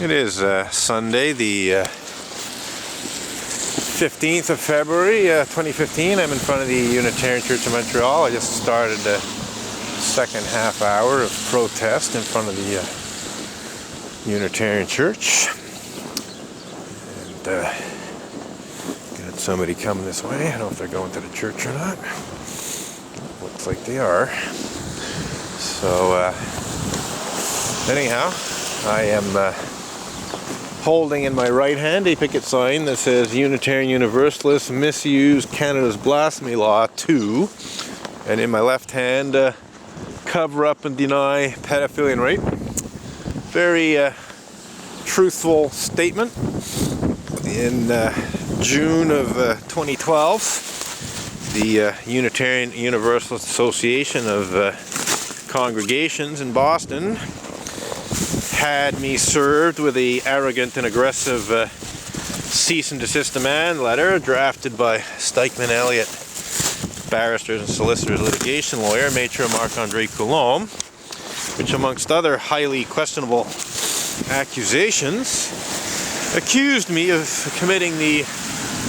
It is Sunday, the 15th of February, 2015. I'm in front of the Unitarian Church of Montreal. I just started the second half hour of protest in front of the Unitarian Church. And got somebody coming this way. I don't know if they're going to the church or not. Looks like they are. So anyhow, I am holding in my right hand a picket sign that says Unitarian Universalists misuse Canada's blasphemy law too, and in my left hand cover up and deny pedophilia and rape. Very truthful statement. In June of 2012, the Unitarian Universalist Association of Congregations in Boston had me served with the arrogant and aggressive cease and desist demand letter drafted by Stikeman Elliott barristers and solicitors litigation lawyer Maitre Marc-Andre Coulombe, which amongst other highly questionable accusations accused me of committing the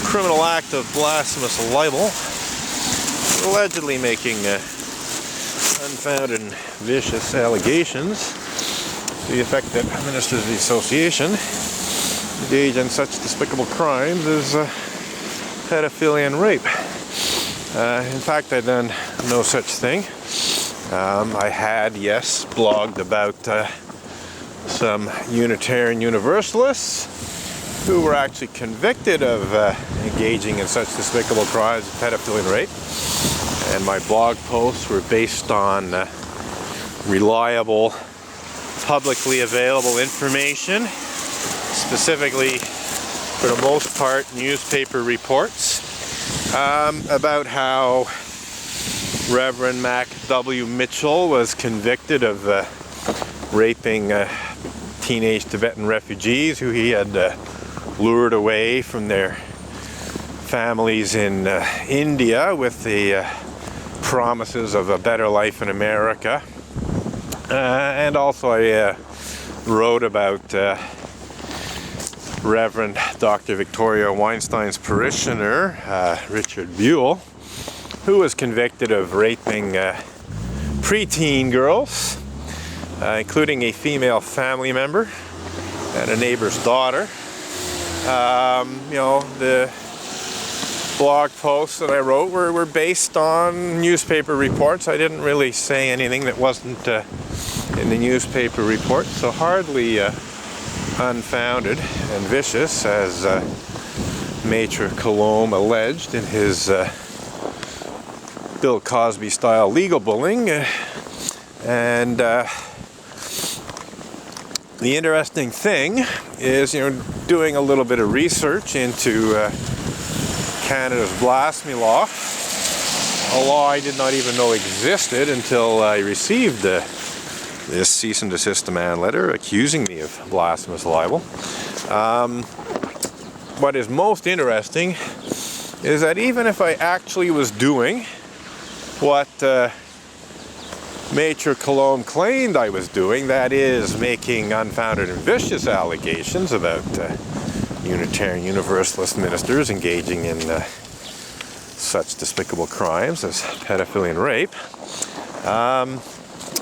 criminal act of blasphemous libel, allegedly making unfounded and vicious allegations to the effect that ministers of the association engage in such despicable crimes as pedophilia and rape. In fact, I've done no such thing. I had, yes, blogged about some Unitarian Universalists who were actually convicted of engaging in such despicable crimes of pedophilia and rape. And my blog posts were based on reliable, publicly available information, specifically, for the most part, newspaper reports about how Reverend Mac W. Mitchell was convicted of raping teenage Tibetan refugees who he had lured away from their families in India with the promises of a better life in America. And also I wrote about Reverend Dr. Victoria Weinstein's parishioner, Richard Buell, who was convicted of raping preteen girls, including a female family member and a neighbor's daughter. The blog posts that I wrote were based on newspaper reports. I didn't really say anything that wasn't in the newspaper report, so hardly unfounded and vicious, as Maitre Coulombe alleged in his Bill Cosby-style legal bullying. And the interesting thing is, doing a little bit of research into Canada's blasphemy law, a law I did not even know existed until I received this cease and desist demand letter accusing me of blasphemous libel. What is most interesting is that even if I actually was doing what Maitre Coulombe claimed I was doing, that is, making unfounded and vicious allegations about Unitarian Universalist ministers engaging in such despicable crimes as pedophilia and rape,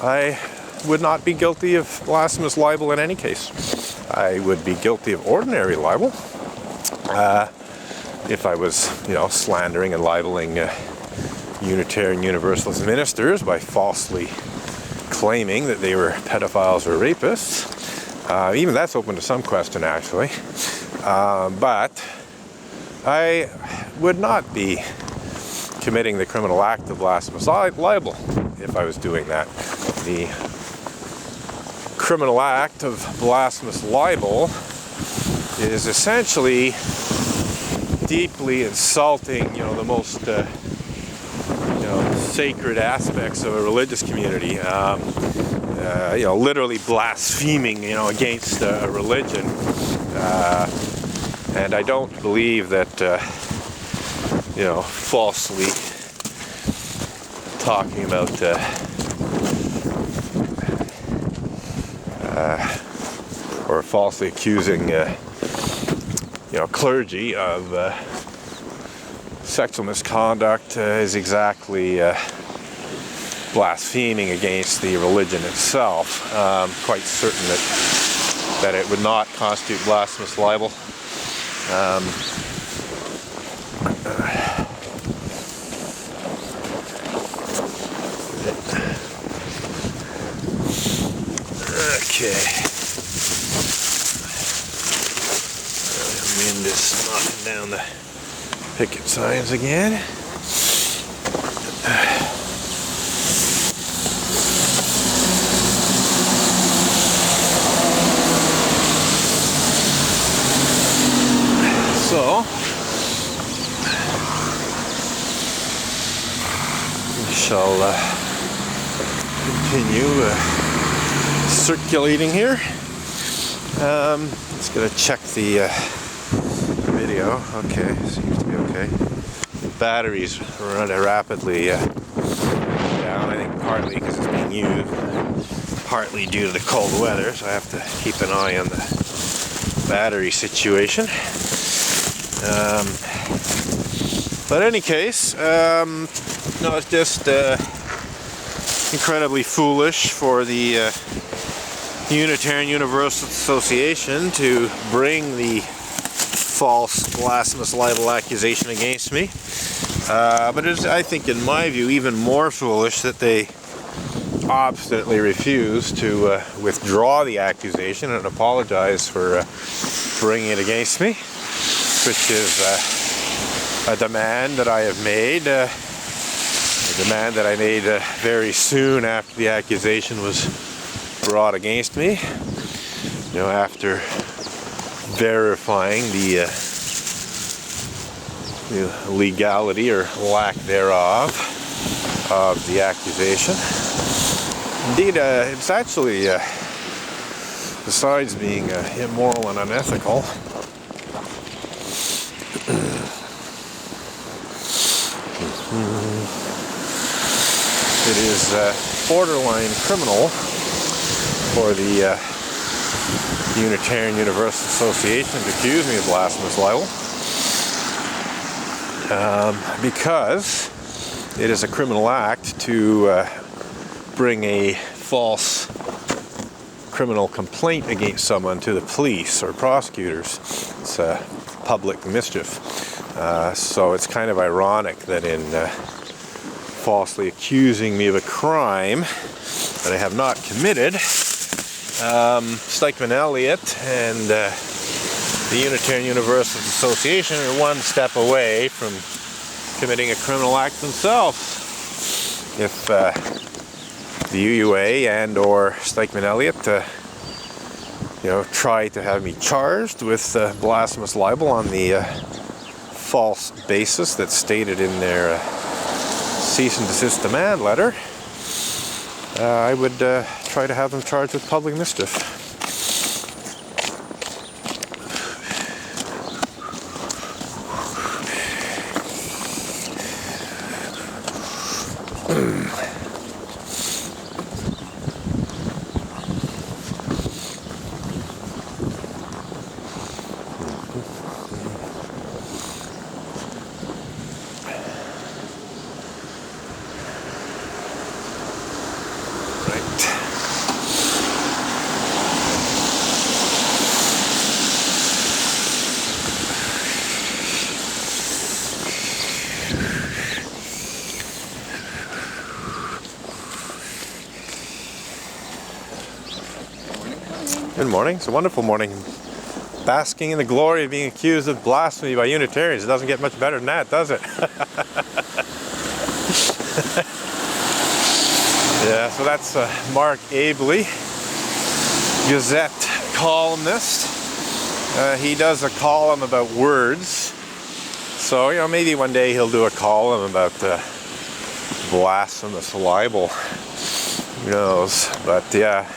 I would not be guilty of blasphemous libel in any case. I would be guilty of ordinary libel if I was, slandering and libeling Unitarian Universalist ministers by falsely claiming that they were pedophiles or rapists. Even that's open to some question, actually. But I would not be committing the criminal act of blasphemous libel if I was doing that. The criminal act of blasphemous libel is essentially deeply insulting, the most sacred aspects of a religious community. Literally blaspheming, against a religion. And I don't believe that, falsely talking about or falsely accusing clergy of sexual misconduct is exactly blaspheming against the religion itself. Quite certain that it would not constitute blasphemous libel. Okay. The wind is knocking down the picket signs again. So we shall continue circulating here. Just gonna check the video. Okay, seems to be okay. The batteries run rapidly down. I think partly because it's being used, partly due to the cold weather. So I have to keep an eye on the battery situation. But in any case, no, it's just incredibly foolish for the Unitarian Universalist Association to bring the false blasphemous libel accusation against me. But it is, I think, in my view, even more foolish that they obstinately refuse to withdraw the accusation and apologize for bringing it against me, which is a demand that I have made, a demand that I made very soon after the accusation was brought against me, after verifying the legality or lack thereof of the accusation. Indeed, it's actually, besides being immoral and unethical, it is borderline criminal for the Unitarian Universalist Association to accuse me of blasphemous libel, because it is a criminal act to bring a false criminal complaint against someone to the police or prosecutors. It's public mischief. So it's kind of ironic that in falsely accusing me of a crime that I have not committed, Stikeman Elliott and the Unitarian Universalist Association are one step away from committing a criminal act themselves. If the UUA and or Stikeman Elliott try to have me charged with blasphemous libel on the false basis that's stated in their cease and desist demand letter, I would try to have them charged with public mischief. Good morning. It's a wonderful morning. Basking in the glory of being accused of blasphemy by Unitarians. It doesn't get much better than that, does it? Yeah, so that's Mark Abley, Gazette columnist. He does a column about words. So, maybe one day he'll do a column about blasphemous libel. Who knows? But yeah,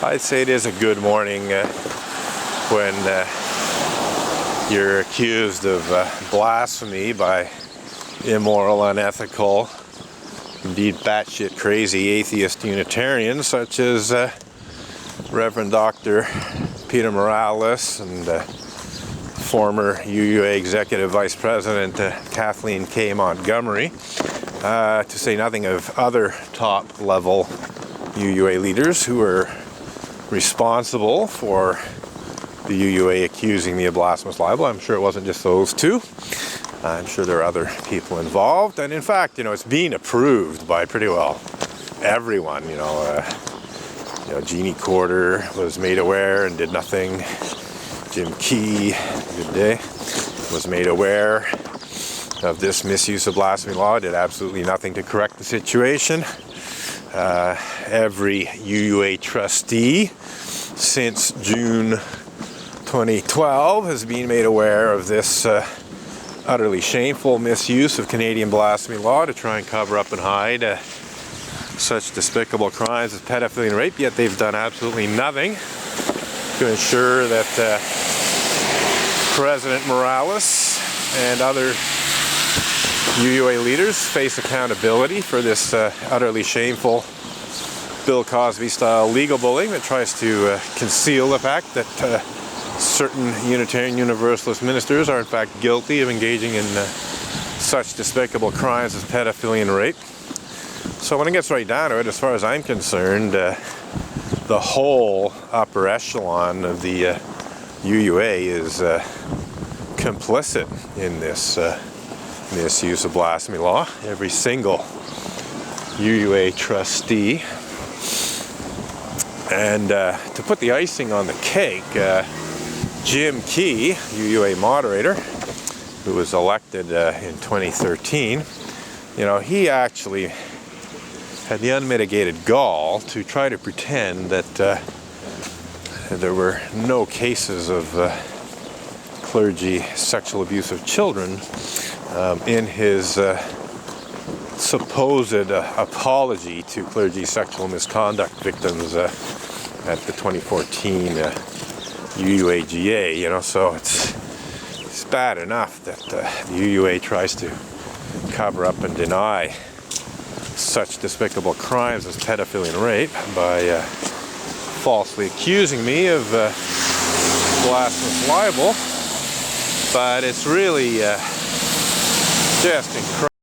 I'd say it is a good morning when you're accused of blasphemy by immoral, unethical, indeed batshit crazy atheist Unitarians such as Reverend Dr. Peter Morales and former UUA Executive Vice President Kathleen K. Montgomery, to say nothing of other top-level UUA leaders who are responsible for the UUA accusing me of blasphemous libel. I'm sure it wasn't just those two. I'm sure there are other people involved, and in fact, it's being approved by pretty well everyone. Jeannie Corder was made aware and did nothing. Jim Key, good day, was made aware of this misuse of blasphemy law, did absolutely nothing to correct the situation. Every UUA trustee since June 2012 has been made aware of this utterly shameful misuse of Canadian blasphemy law to try and cover up and hide such despicable crimes as pedophilia and rape, yet they've done absolutely nothing to ensure that President Morales and other UUA leaders face accountability for this utterly shameful Bill Cosby-style legal bullying that tries to conceal the fact that certain Unitarian Universalist ministers are in fact guilty of engaging in such despicable crimes as pedophilia and rape. So when it gets right down to it, as far as I'm concerned, the whole upper echelon of the UUA is complicit in this misuse of blasphemy law. Every single UUA trustee. And to put the icing on the cake, Jim Key, UUA moderator, who was elected in 2013, he actually had the unmitigated gall to try to pretend that there were no cases of clergy sexual abuse of children in his supposed apology to clergy sexual misconduct victims at the 2014 UUAGA. So it's bad enough that the UUA tries to cover up and deny such despicable crimes as pedophilia and rape by falsely accusing me of blasphemous libel, but it's really just incredible.